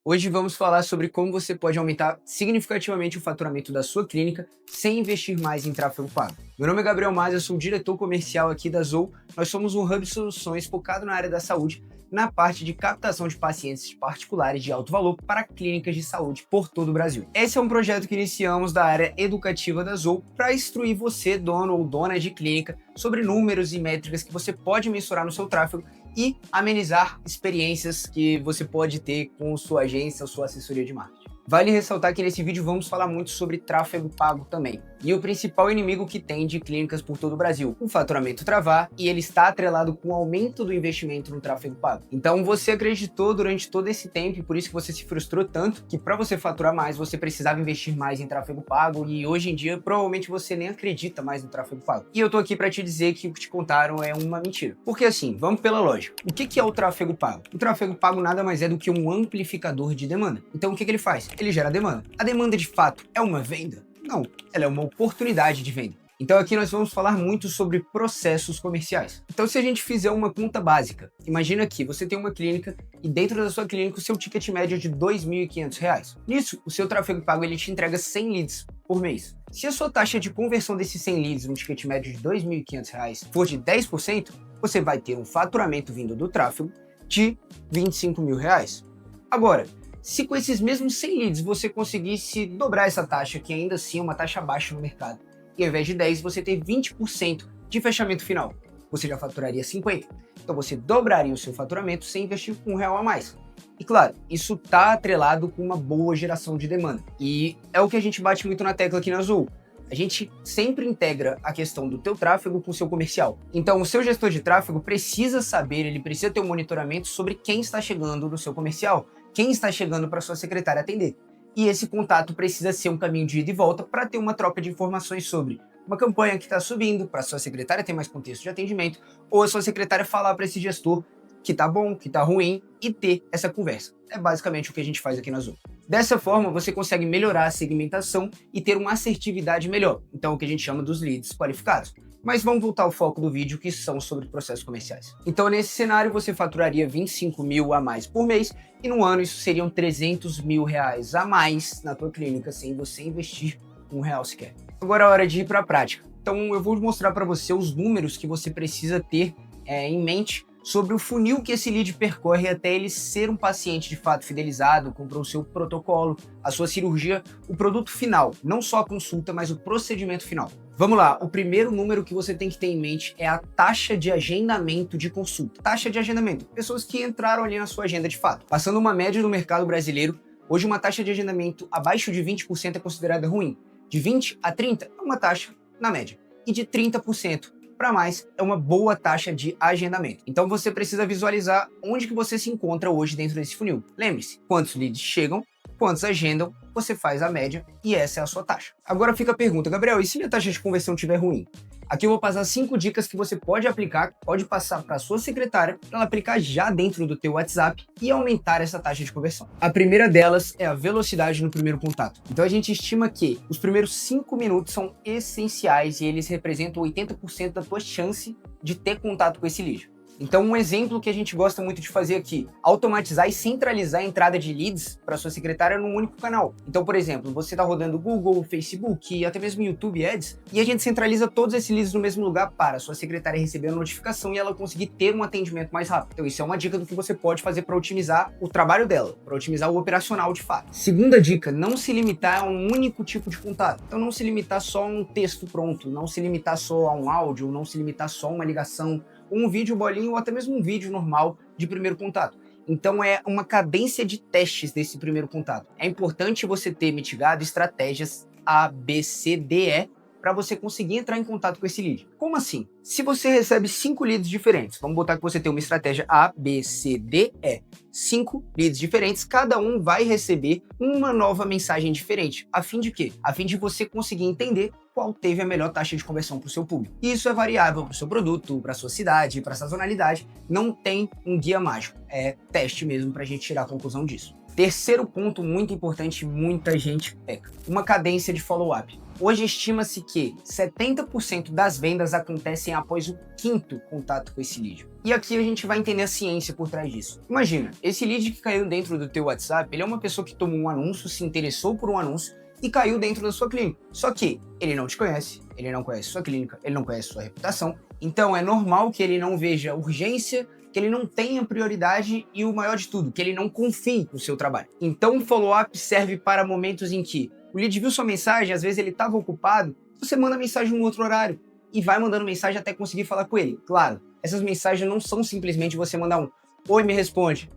Hoje vamos falar sobre como você pode aumentar significativamente o faturamento da sua clínica sem investir mais em tráfego pago. Meu nome é Gabriel Mas, eu sou o diretor comercial aqui da Zou. Nós somos um hub de soluções focado na área da saúde, na parte de captação de pacientes particulares de alto valor para clínicas de saúde por todo o Brasil. Esse é um projeto que iniciamos da área educativa da Zou para instruir você, dono ou dona de clínica, sobre números e métricas que você pode mensurar no seu tráfego e amenizar experiências que você pode ter com sua agência ou sua assessoria de marketing. Vale ressaltar que nesse vídeo vamos falar muito sobre tráfego pago também. E o principal inimigo que tem de clínicas por todo o Brasil, o faturamento travar, e ele está atrelado com o aumento do investimento no tráfego pago. Então você acreditou durante todo esse tempo, e por isso que você se frustrou tanto, que para você faturar mais, você precisava investir mais em tráfego pago, e hoje em dia provavelmente você nem acredita mais no tráfego pago. E eu tô aqui para te dizer que o que te contaram é uma mentira. Porque assim, vamos pela lógica. O que é o tráfego pago? O tráfego pago nada mais é do que um amplificador de demanda. Então o que ele faz? Ele gera demanda. A demanda de fato é uma venda? Não, ela é uma oportunidade de venda. Então aqui nós vamos falar muito sobre processos comerciais. Então se a gente fizer uma conta básica, imagina que você tem uma clínica e dentro da sua clínica o seu ticket médio é de R$ 2.500. Nisso, o seu tráfego pago ele te entrega 100 leads por mês. Se a sua taxa de conversão desses 100 leads no ticket médio de R$ 2.500 for de 10%, você vai ter um faturamento vindo do tráfego de R$ 25.000. Agora, se com esses mesmos 100 leads você conseguisse dobrar essa taxa, que ainda assim é uma taxa baixa no mercado, e ao invés de 10 você ter 20% de fechamento final, você já faturaria 50. Então você dobraria o seu faturamento sem investir R$ 1 a mais. E claro, isso está atrelado com uma boa geração de demanda. E é o que a gente bate muito na tecla aqui na Zou. A gente sempre integra a questão do teu tráfego com o seu comercial. Então o seu gestor de tráfego precisa saber, ele precisa ter um monitoramento sobre quem está chegando no seu comercial, quem está chegando para sua secretária atender. E esse contato precisa ser um caminho de ida e volta para ter uma troca de informações sobre uma campanha que está subindo, para sua secretária ter mais contexto de atendimento, ou a sua secretária falar para esse gestor que tá bom, que tá ruim, e ter essa conversa. É basicamente o que a gente faz aqui na Zou. Dessa forma, você consegue melhorar a segmentação e ter uma assertividade melhor. Então, o que a gente chama dos leads qualificados. Mas vamos voltar ao foco do vídeo, que são sobre processos comerciais. Então, nesse cenário, você faturaria 25 mil a mais por mês, e no ano isso seriam 300 mil reais a mais na tua clínica, sem você investir R$ 1 sequer. Agora é hora de ir para a prática. Então, eu vou mostrar para você os números que você precisa ter em mente sobre o funil que esse lead percorre até ele ser um paciente de fato fidelizado, comprou o seu protocolo, a sua cirurgia, o produto final, não só a consulta, mas o procedimento final. Vamos lá, o primeiro número que você tem que ter em mente é a taxa de agendamento de consulta. Taxa de agendamento, pessoas que entraram ali na sua agenda de fato. Passando uma média no mercado brasileiro, hoje uma taxa de agendamento abaixo de 20% é considerada ruim. De 20 a 30 é uma taxa na média. E de 30% para mais é uma boa taxa de agendamento. Então você precisa visualizar onde que você se encontra hoje dentro desse funil. Lembre-se, quantos leads chegam, quantos agendam, você faz a média e essa é a sua taxa. Agora fica a pergunta, Gabriel, e se minha taxa de conversão estiver ruim? Aqui eu vou passar 5 dicas que você pode aplicar, pode passar para a sua secretária, para ela aplicar já dentro do teu WhatsApp e aumentar essa taxa de conversão. A primeira delas é a velocidade no primeiro contato. Então a gente estima que os primeiros 5 minutos são essenciais e eles representam 80% da tua chance de ter contato com esse lead. Então um exemplo que a gente gosta muito de fazer aqui, automatizar e centralizar a entrada de leads para sua secretária num único canal. Então, por exemplo, você está rodando Google, Facebook e até mesmo YouTube Ads, e a gente centraliza todos esses leads no mesmo lugar para a sua secretária receber a notificação e ela conseguir ter um atendimento mais rápido. Então isso é uma dica do que você pode fazer para otimizar o trabalho dela, para otimizar o operacional de fato. Segunda dica, não se limitar a um único tipo de contato. Então não se limitar só a um texto pronto, não se limitar só a um áudio, não se limitar só a uma ligação, um vídeo bolinho ou até mesmo um vídeo normal de primeiro contato. Então é uma cadência de testes desse primeiro contato. É importante você ter mitigado estratégias A, B, C, D, E para você conseguir entrar em contato com esse lead. Como assim? Se você recebe 5 leads diferentes, vamos botar que você tem uma estratégia A, B, C, D, E. 5 leads diferentes, cada um vai receber uma nova mensagem diferente. A fim de quê? A fim de você conseguir entender qual teve a melhor taxa de conversão para o seu público. Isso é variável para o seu produto, para a sua cidade, para a sazonalidade. Não tem um guia mágico. É teste mesmo para a gente tirar a conclusão disso. Terceiro ponto muito importante, muita gente peca. Uma cadência de follow-up. Hoje estima-se que 70% das vendas acontecem após o quinto contato com esse lead. E aqui a gente vai entender a ciência por trás disso. Imagina, esse lead que caiu dentro do teu WhatsApp, ele é uma pessoa que tomou um anúncio, se interessou por um anúncio e caiu dentro da sua clínica. Só que ele não te conhece, ele não conhece sua clínica, ele não conhece sua reputação. Então é normal que ele não veja urgência, que ele não tenha prioridade e o maior de tudo, que ele não confie no seu trabalho. Então o follow-up serve para momentos em que o lead viu sua mensagem, às vezes ele estava ocupado, você manda mensagem em um outro horário e vai mandando mensagem até conseguir falar com ele. Claro, essas mensagens não são simplesmente você mandar um oi, me responde,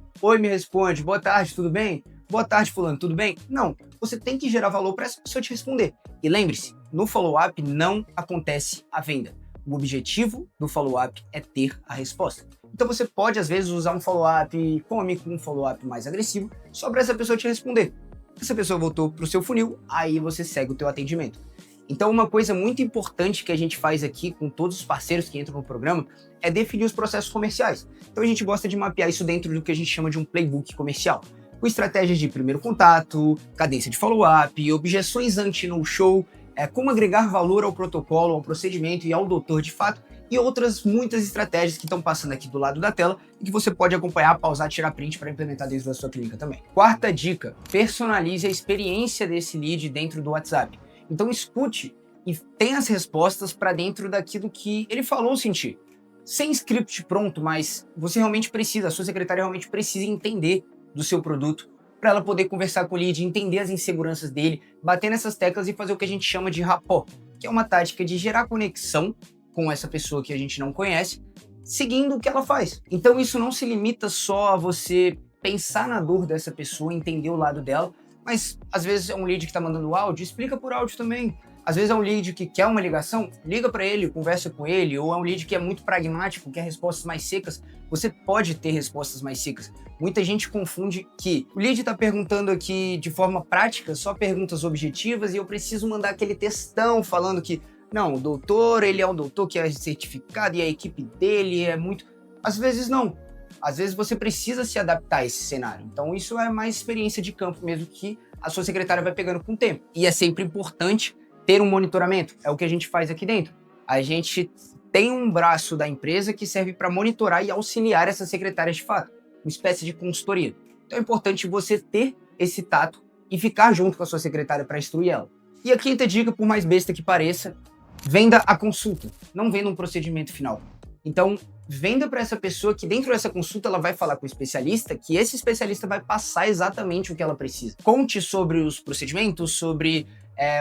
boa tarde, tudo bem? Boa tarde, fulano, tudo bem? Não, você tem que gerar valor para essa pessoa te responder. E lembre-se, no follow-up não acontece a venda. O objetivo do follow-up é ter a resposta. Então você pode, às vezes, usar um follow-up cômico, um follow-up mais agressivo, só para essa pessoa te responder. Se essa pessoa voltou para o seu funil, aí você segue o teu atendimento. Então uma coisa muito importante que a gente faz aqui com todos os parceiros que entram no programa é definir os processos comerciais. Então a gente gosta de mapear isso dentro do que a gente chama de um playbook comercial, com estratégias de primeiro contato, cadência de follow-up, objeções anti-no-show, como agregar valor ao protocolo, ao procedimento e ao doutor de fato, e outras muitas estratégias que estão passando aqui do lado da tela e que você pode acompanhar, pausar, tirar print para implementar dentro da sua clínica também. Quarta dica, personalize a experiência desse lead dentro do WhatsApp. Então escute e tenha as respostas para dentro daquilo que ele falou sentir. Sem script pronto, mas você realmente precisa, a sua secretária realmente precisa entender do seu produto para ela poder conversar com o lead, entender as inseguranças dele, bater nessas teclas e fazer o que a gente chama de rapport, que é uma tática de gerar conexão com essa pessoa que a gente não conhece, seguindo o que ela faz. Então isso não se limita só a você pensar na dor dessa pessoa, entender o lado dela, mas às vezes é um lead que está mandando áudio, explica por áudio também. Às vezes é um lead que quer uma ligação, liga para ele, conversa com ele, ou é um lead que é muito pragmático, quer respostas mais secas, você pode ter respostas mais secas. Muita gente confunde que o lead está perguntando aqui de forma prática, só perguntas objetivas, e eu preciso mandar aquele textão falando que não, o doutor, ele é um doutor que é certificado e a equipe dele é muito... Às vezes não. Às vezes você precisa se adaptar a esse cenário. Então isso é mais experiência de campo mesmo que a sua secretária vai pegando com o tempo. E é sempre importante ter um monitoramento. É o que a gente faz aqui dentro. A gente tem um braço da empresa que serve para monitorar e auxiliar essas secretárias de fato. Uma espécie de consultoria. Então é importante você ter esse tato e ficar junto com a sua secretária para instruir ela. E a quinta dica, por mais besta que pareça, venda a consulta, não venda um procedimento final. Então, venda para essa pessoa que dentro dessa consulta ela vai falar com o especialista, que esse especialista vai passar exatamente o que ela precisa. Conte sobre os procedimentos, sobre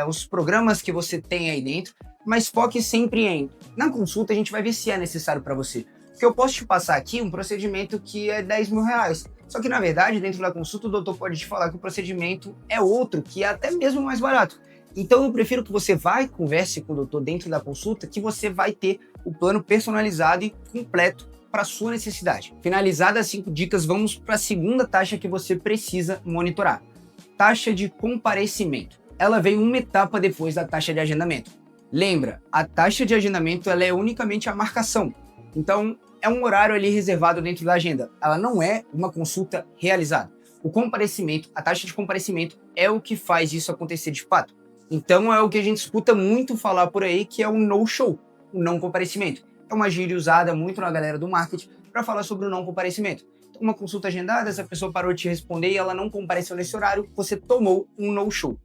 os programas que você tem aí dentro, mas foque sempre em, na consulta a gente vai ver se é necessário para você. Porque eu posso te passar aqui um procedimento que é 10 mil reais. Só que na verdade, dentro da consulta, o doutor pode te falar que o procedimento é outro, que é até mesmo mais barato. Então eu prefiro que você vá e converse com o doutor dentro da consulta, que você vai ter o plano personalizado e completo para a sua necessidade. Finalizadas as 5 dicas, vamos para a segunda taxa que você precisa monitorar. Taxa de comparecimento. Ela vem uma etapa depois da taxa de agendamento. Lembra, a taxa de agendamento ela é unicamente a marcação. Então é um horário ali reservado dentro da agenda. Ela não é uma consulta realizada. O comparecimento, a taxa de comparecimento é o que faz isso acontecer de fato. Então é o que a gente escuta muito falar por aí, que é o no-show, o não comparecimento. É uma gíria usada muito na galera do marketing para falar sobre o não comparecimento. Então, uma consulta agendada, essa pessoa parou de te responder e ela não compareceu nesse horário, você tomou um no-show.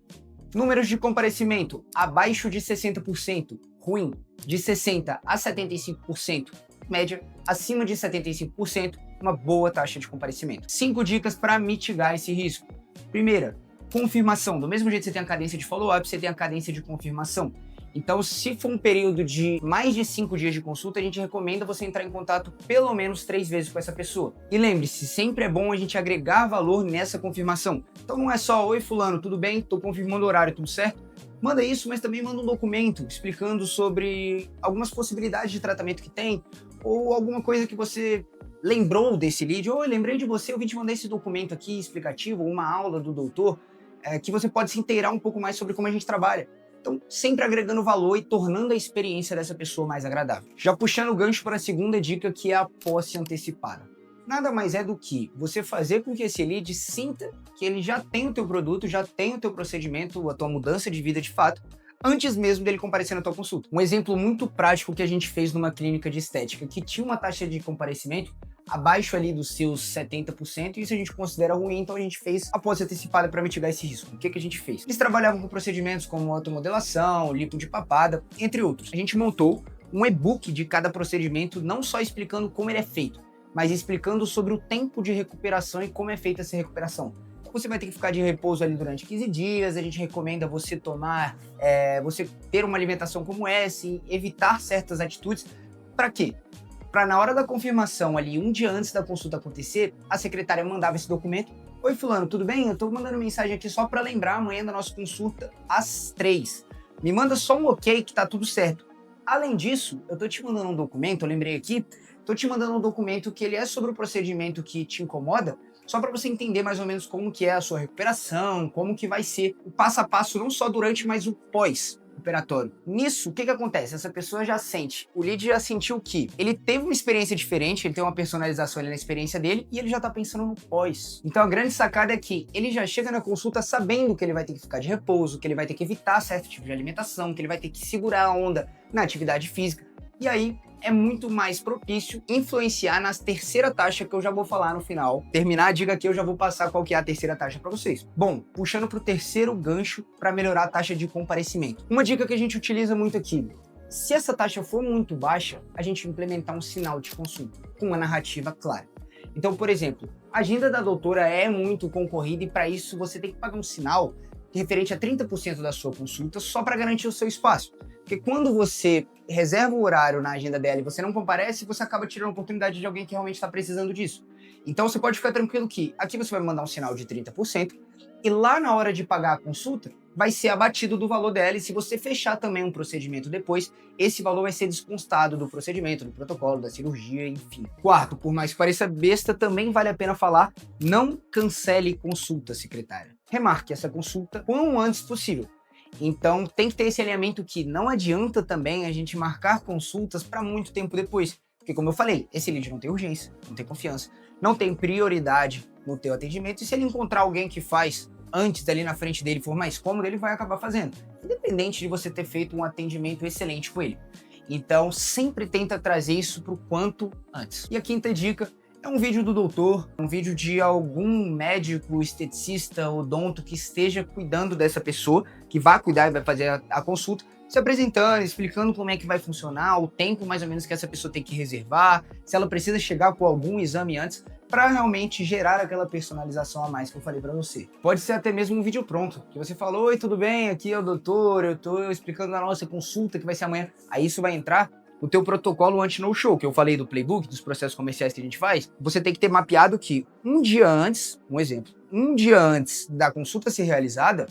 Números de comparecimento, abaixo de 60%, ruim, de 60% a 75%, média, acima de 75%, uma boa taxa de comparecimento. 5 dicas para mitigar esse risco. Primeira, confirmação. Do mesmo jeito que você tem a cadência de follow-up, você tem a cadência de confirmação. Então, se for um período de mais de 5 dias de consulta, a gente recomenda você entrar em contato pelo menos 3 vezes com essa pessoa. E lembre-se, sempre é bom a gente agregar valor nessa confirmação. Então não é só, oi fulano, tudo bem? Tô confirmando o horário, tudo certo? Manda isso, mas também manda um documento explicando sobre algumas possibilidades de tratamento que tem, ou alguma coisa que você lembrou desse lead, ou eu lembrei de você, eu vim te mandar esse documento aqui explicativo, uma aula do doutor, que você pode se inteirar um pouco mais sobre como a gente trabalha. Então, sempre agregando valor e tornando a experiência dessa pessoa mais agradável. Já puxando o gancho para a segunda dica, que é a posse antecipada. nada mais é do que você fazer com que esse lead sinta que ele já tem o teu produto, já tem o teu procedimento, a tua mudança de vida de fato, antes mesmo dele comparecer na tua consulta. Um exemplo muito prático que a gente fez numa clínica de estética, que tinha uma taxa de comparecimento abaixo ali dos seus 70%, e isso a gente considera ruim, então a gente fez a apólice antecipada para mitigar esse risco. O que a gente fez? Eles trabalhavam com procedimentos como automodelação, lipo de papada, entre outros. A gente montou um e-book de cada procedimento, não só explicando como ele é feito, mas explicando sobre o tempo de recuperação e como é feita essa recuperação. Você vai ter que ficar de repouso ali durante 15 dias, a gente recomenda você tomar, você ter uma alimentação como essa e evitar certas atitudes. Para quê? Para na hora da confirmação ali, um dia antes da consulta acontecer, a secretária mandava esse documento. Oi fulano, tudo bem? Eu tô mandando mensagem aqui só para lembrar amanhã da nossa consulta às 3. Me manda só um ok que tá tudo certo. Além disso, eu tô te mandando um documento, eu lembrei aqui, tô te mandando um documento que ele é sobre o procedimento que te incomoda, só para você entender mais ou menos como que é a sua recuperação, como que vai ser o passo a passo, não só durante, mas o pós-operatório. Nisso, o que acontece? Essa pessoa já sente, o lead já sentiu que ele teve uma experiência diferente, ele tem uma personalização ali na experiência dele, e ele já tá pensando no pós. Então a grande sacada é que ele já chega na consulta sabendo que ele vai ter que ficar de repouso, que ele vai ter que evitar certo tipo de alimentação, que ele vai ter que segurar a onda na atividade física, e aí é muito mais propício influenciar na terceira taxa que eu já vou falar no final. Terminar a dica aqui, eu já vou passar qual que é a terceira taxa para vocês. Bom, puxando para o terceiro gancho para melhorar a taxa de comparecimento. Uma dica que a gente utiliza muito aqui: se essa taxa for muito baixa, a gente implementar um sinal de consulta com uma narrativa clara. Então, por exemplo, a agenda da doutora é muito concorrida e para isso você tem que pagar um sinal referente a 30% da sua consulta só para garantir o seu espaço. Porque quando você reserva o horário na agenda dela e você não comparece, você acaba tirando a oportunidade de alguém que realmente está precisando disso. Então você pode ficar tranquilo que aqui você vai mandar um sinal de 30% e lá na hora de pagar a consulta vai ser abatido do valor dela, e se você fechar também um procedimento depois, esse valor vai ser desconstado do procedimento, do protocolo, da cirurgia, enfim. Quarto, por mais que pareça besta, também vale a pena falar: não cancele consulta, secretária. Remarque essa consulta quão antes possível. Então tem que ter esse alinhamento que não adianta também a gente marcar consultas para muito tempo depois. Porque como eu falei, esse lead não tem urgência, não tem confiança, não tem prioridade no teu atendimento, e se ele encontrar alguém que faz antes ali na frente dele for mais cômodo, ele vai acabar fazendo, independente de você ter feito um atendimento excelente com ele. Então sempre tenta trazer isso pro quanto antes. E a quinta dica é um vídeo do doutor, um vídeo de algum médico, esteticista, odonto que esteja cuidando dessa pessoa, que vai cuidar e vai fazer a consulta, se apresentando, explicando como é que vai funcionar, o tempo mais ou menos que essa pessoa tem que reservar, se ela precisa chegar com algum exame antes, para realmente gerar aquela personalização a mais que eu falei para você. Pode ser até mesmo um vídeo pronto, que você falou: oi, tudo bem? Aqui é o doutor, eu tô explicando a nossa consulta que vai ser amanhã. Aí isso vai entrar o teu protocolo anti-no-show, que eu falei do playbook, dos processos comerciais que a gente faz. Você tem que ter mapeado que um dia antes, um exemplo, um dia antes da consulta ser realizada,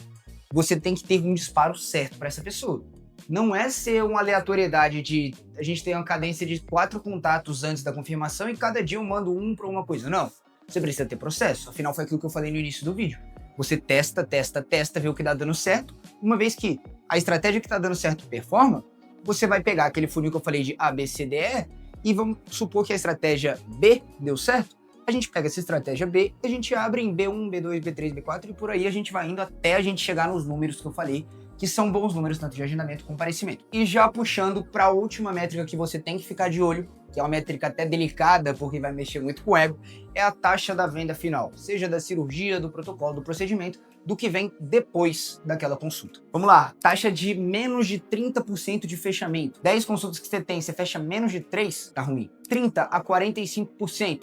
você tem que ter um disparo certo para essa pessoa. Não é ser uma aleatoriedade de a gente tem uma cadência de 4 contatos antes da confirmação e cada dia eu mando um para uma coisa. Não, você precisa ter processo. Afinal, foi aquilo que eu falei no início do vídeo. Você testa, vê o que dá dando certo. Uma vez que a estratégia que está dando certo performa, você vai pegar aquele funil que eu falei de A, B, C, D, E, e vamos supor que a estratégia B deu certo. A gente pega essa estratégia B e a gente abre em B1, B2, B3, B4 e por aí a gente vai indo até a gente chegar nos números que eu falei, que são bons números tanto de agendamento como comparecimento. E já puxando para a última métrica que você tem que ficar de olho, que é uma métrica até delicada porque vai mexer muito com o ego, é a taxa da venda final, seja da cirurgia, do protocolo, do procedimento, do que vem depois daquela consulta. Vamos lá, taxa de menos de 30% de fechamento. 10 consultas que você tem, você fecha menos de 3, tá ruim. 30 a 45%,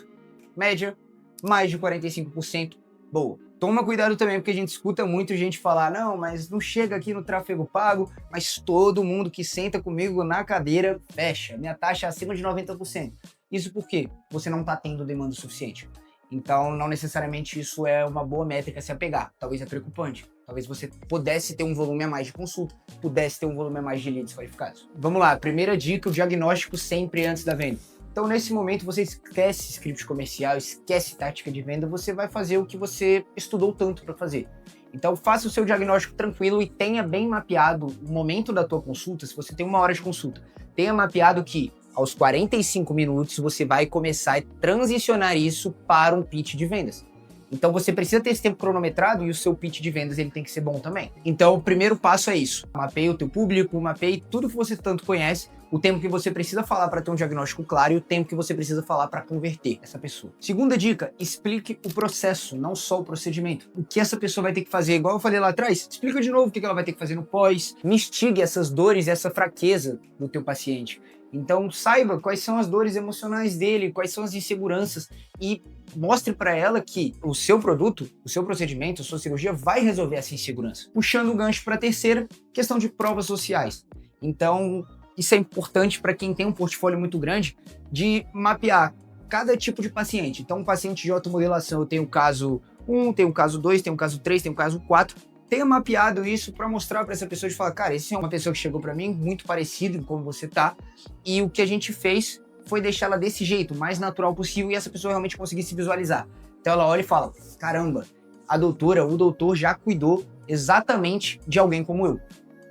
média, mais de 45%, boa. Toma cuidado também, porque a gente escuta muito gente falar: não, mas não chega aqui no tráfego pago, mas todo mundo que senta comigo na cadeira fecha. Minha taxa é acima de 90%. Isso porque você não está tendo demanda suficiente. Então, não necessariamente isso é uma boa métrica a se apegar. Talvez é preocupante. Talvez você pudesse ter um volume a mais de consulta, pudesse ter um volume a mais de leads qualificados. Vamos lá, primeira dica: o diagnóstico sempre antes da venda. Então, nesse momento, você esquece script comercial, esquece tática de venda, você vai fazer o que você estudou tanto para fazer. Então, faça o seu diagnóstico tranquilo e tenha bem mapeado o momento da tua consulta. Se você tem 1 hora de consulta, tenha mapeado que aos 45 minutos, você vai começar a transicionar isso para um pitch de vendas. Então você precisa ter esse tempo cronometrado e o seu pitch de vendas ele tem que ser bom também. Então o primeiro passo é isso. Mapeie o teu público, mapeie tudo que você tanto conhece, o tempo que você precisa falar para ter um diagnóstico claro e o tempo que você precisa falar para converter essa pessoa. Segunda dica, explique o processo, não só o procedimento. O que essa pessoa vai ter que fazer, igual eu falei lá atrás, explica de novo o que ela vai ter que fazer no pós, mistigue essas dores e essa fraqueza do teu paciente. Então saiba quais são as dores emocionais dele, quais são as inseguranças e mostre para ela que o seu produto, o seu procedimento, a sua cirurgia vai resolver essa insegurança. Puxando o gancho para a terceira, questão de provas sociais. Então isso é importante para quem tem um portfólio muito grande de mapear cada tipo de paciente. Então um paciente de automodelação, eu tenho o caso 1, tenho o caso 2, tenho o caso 3, tenho o caso 4, tenha mapeado isso para mostrar para essa pessoa de falar, cara, esse é uma pessoa que chegou para mim muito parecido com como você tá, e o que a gente fez foi deixar ela desse jeito, o mais natural possível, e essa pessoa realmente conseguir se visualizar. Então ela olha e fala, caramba, a doutora, o doutor já cuidou exatamente de alguém como eu,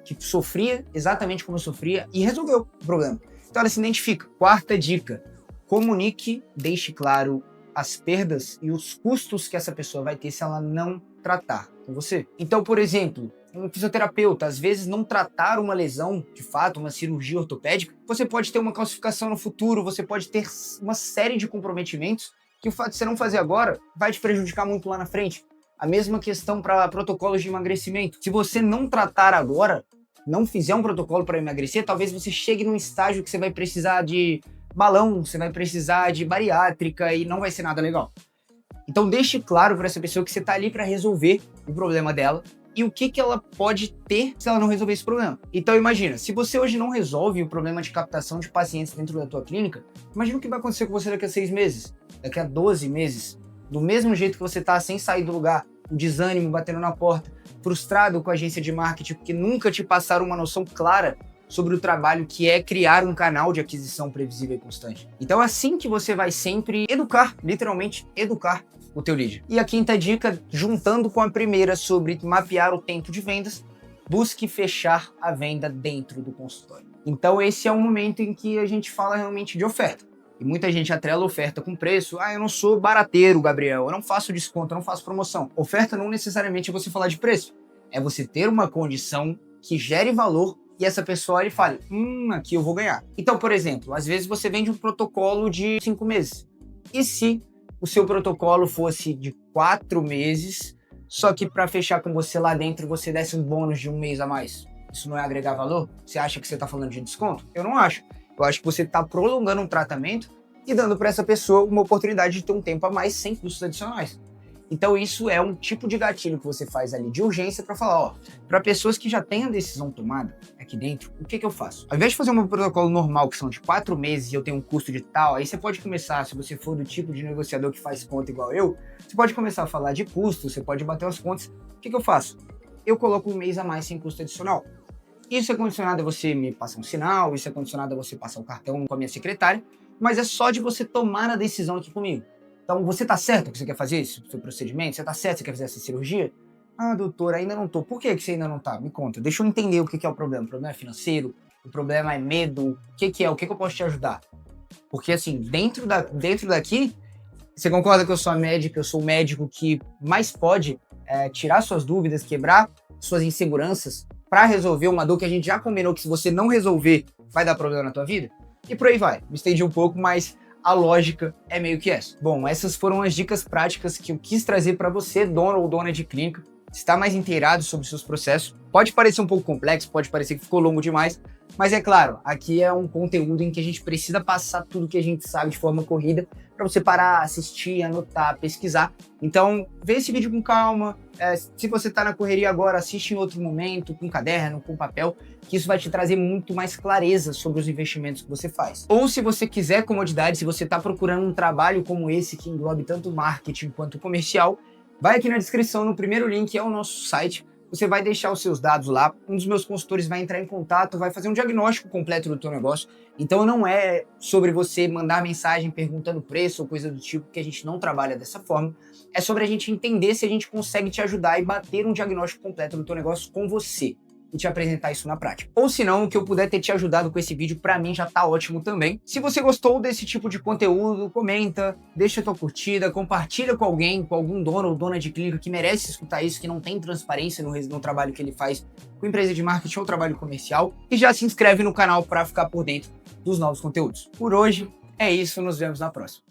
que sofria exatamente como eu sofria e resolveu o problema. Então ela se identifica. Quarta dica, comunique, deixe claro as perdas e os custos que essa pessoa vai ter se ela não tratar com você. Então, por exemplo, um fisioterapeuta, às vezes não tratar uma lesão, de fato, uma cirurgia ortopédica, você pode ter uma calcificação no futuro, você pode ter uma série de comprometimentos que o fato de você não fazer agora vai te prejudicar muito lá na frente. A mesma questão para protocolos de emagrecimento. Se você não tratar agora, não fizer um protocolo para emagrecer, talvez você chegue num estágio que você vai precisar de balão, você vai precisar de bariátrica e não vai ser nada legal. Então deixe claro para essa pessoa que você está ali para resolver o problema dela e o que ela pode ter se ela não resolver esse problema. Então imagina, se você hoje não resolve o problema de captação de pacientes dentro da tua clínica, imagina o que vai acontecer com você daqui a 6 meses, daqui a 12 meses, do mesmo jeito que você está sem sair do lugar, o desânimo batendo na porta, frustrado com a agência de marketing porque nunca te passaram uma noção clara sobre o trabalho que é criar um canal de aquisição previsível e constante. Então é assim que você vai sempre educar, literalmente educar o teu lead. E a quinta dica, juntando com a primeira sobre mapear o tempo de vendas, busque fechar a venda dentro do consultório. Então esse é o momento em que a gente fala realmente de oferta. E muita gente atrela oferta com preço. Ah, eu não sou barateiro, Gabriel, eu não faço desconto, eu não faço promoção. Oferta não necessariamente é você falar de preço. É você ter uma condição que gere valor e essa pessoa olha e fala, aqui eu vou ganhar. Então, por exemplo, às vezes você vende um protocolo de 5 meses. E se o seu protocolo fosse de 4 meses, só que para fechar com você lá dentro, você desse um bônus de 1 mês a mais? Isso não é agregar valor? Você acha que você está falando de desconto? Eu não acho. Eu acho que você está prolongando um tratamento e dando para essa pessoa uma oportunidade de ter um tempo a mais sem custos adicionais. Então isso é um tipo de gatilho que você faz ali de urgência para falar, ó, para pessoas que já têm a decisão tomada aqui dentro, o que eu faço? Ao invés de fazer um protocolo normal que são de 4 meses e eu tenho um custo de tal, aí você pode começar, se você for do tipo de negociador que faz conta igual eu, você pode começar a falar de custo, você pode bater as contas. O que eu faço? Eu coloco 1 mês a mais sem custo adicional. Isso é condicionado a você me passar um sinal, isso é condicionado a você passar o cartão com a minha secretária, mas é só de você tomar a decisão aqui comigo. Então, você tá certo que você quer fazer esse seu procedimento? Você tá certo que você quer fazer essa cirurgia? Ah, doutor, ainda não tô. Por que você ainda não tá? Me conta. Deixa eu entender o que é o problema. O problema é financeiro? O problema é medo? O que é? O que eu posso te ajudar? Porque, assim, dentro daqui, você concorda que eu sou a médica, eu sou o médico que mais pode tirar suas dúvidas, quebrar suas inseguranças para resolver uma dor que a gente já combinou que se você não resolver, vai dar problema na tua vida? E por aí vai. Me estendi um pouco, mas a lógica é meio que essa. Bom, essas foram as dicas práticas que eu quis trazer para você, dono ou dona de clínica, estar mais inteirado sobre os seus processos. Pode parecer um pouco complexo, pode parecer que ficou longo demais, mas é claro, aqui é um conteúdo em que a gente precisa passar tudo que a gente sabe de forma corrida para você parar, assistir, anotar, pesquisar. Então, vê esse vídeo com calma. Se você está na correria agora, assiste em outro momento, com caderno, com papel, que isso vai te trazer muito mais clareza sobre os investimentos que você faz. Ou se você quiser comodidade, se você está procurando um trabalho como esse, que englobe tanto marketing quanto comercial, vai aqui na descrição, no primeiro link, é o nosso site. Você vai deixar os seus dados lá, um dos meus consultores vai entrar em contato, vai fazer um diagnóstico completo do teu negócio. Então não é sobre você mandar mensagem perguntando preço ou coisa do tipo, que a gente não trabalha dessa forma. É sobre a gente entender se a gente consegue te ajudar e bater um diagnóstico completo do teu negócio com você. e te apresentar isso na prática. Ou se não, o que eu puder ter te ajudado com esse vídeo, pra mim já tá ótimo também. Se você gostou desse tipo de conteúdo, comenta, deixa a tua curtida, compartilha com alguém, com algum dono ou dona de clínica que merece escutar isso, que não tem transparência no trabalho que ele faz com empresa de marketing ou trabalho comercial, e já se inscreve no canal para ficar por dentro dos novos conteúdos. Por hoje é isso, nos vemos na próxima.